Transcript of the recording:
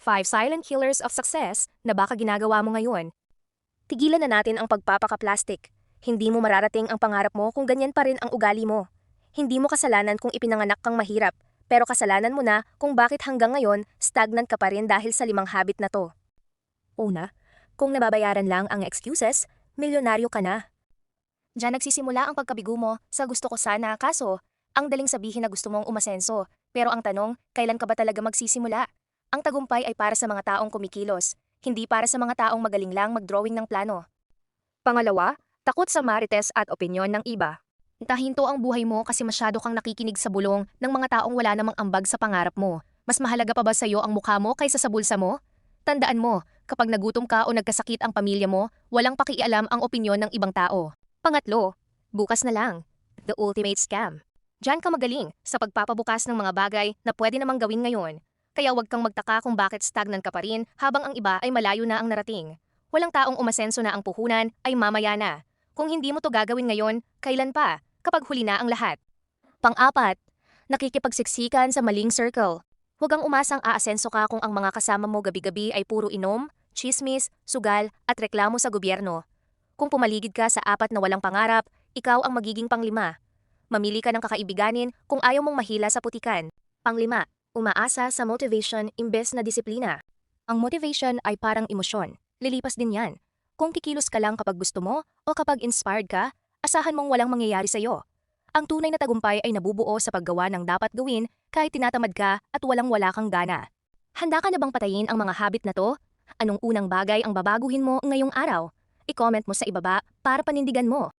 5 silent killers of success na baka ginagawa mo ngayon. Tigilan na natin ang pagpapaka-plastic. Hindi mo mararating ang pangarap mo kung ganyan pa rin ang ugali mo. Hindi mo kasalanan kung ipinanganak kang mahirap, pero kasalanan mo na kung bakit hanggang ngayon stagnant ka pa rin dahil sa 5 habit na to. Una, kung nababayaran lang ang excuses, milyonaryo ka na. Diyan nagsisimula ang pagkabigo mo sa gusto ko sana, kaso ang daling sabihin na gusto mong umasenso, pero ang tanong, kailan ka ba talaga magsisimula? Ang tagumpay ay para sa mga taong kumikilos, hindi para sa mga taong magaling lang mag-drawing ng plano. Pangalawa, takot sa marites at opinyon ng iba. Tahinto ang buhay mo kasi masyado kang nakikinig sa bulong ng mga taong wala namang ambag sa pangarap mo. Mas mahalaga pa ba sa'yo ang mukha mo kaysa sa bulsa mo? Tandaan mo, kapag nagutom ka o nagkasakit ang pamilya mo, walang pakialam ang opinyon ng ibang tao. Pangatlo, bukas na lang. The ultimate scam. Diyan ka magaling sa pagpapabukas ng mga bagay na pwede namang gawin ngayon. Kaya huwag kang magtaka kung bakit stagnant ka pa rin habang ang iba ay malayo na ang narating. Walang taong umasenso na ang puhunan ay mamaya na. Kung hindi mo to gagawin ngayon, kailan pa? Kapag huli na ang lahat. Pang-apat, nakikipagsiksikan sa maling circle. Huwag kang umasang aasenso ka kung ang mga kasama mo gabi-gabi ay puro inom, chismis, sugal at reklamo sa gobyerno. Kung pumaligid ka sa 4 na walang pangarap, ikaw ang magiging pang-5. Mamili ka ng kakaibiganin kung ayaw mong mahila sa putikan. Pang-5, umaasa sa motivation imbes na disiplina. Ang motivation ay parang emosyon. Lilipas din yan. Kung kikilos ka lang kapag gusto mo o kapag inspired ka, asahan mong walang mangyayari sa'yo. Ang tunay na tagumpay ay nabubuo sa paggawa ng dapat gawin kahit tinatamad ka at walang-wala kang gana. Handa ka na bang patayin ang mga habit na to? Anong unang bagay ang babaguhin mo ngayong araw? I-comment mo sa ibaba para panindigan mo.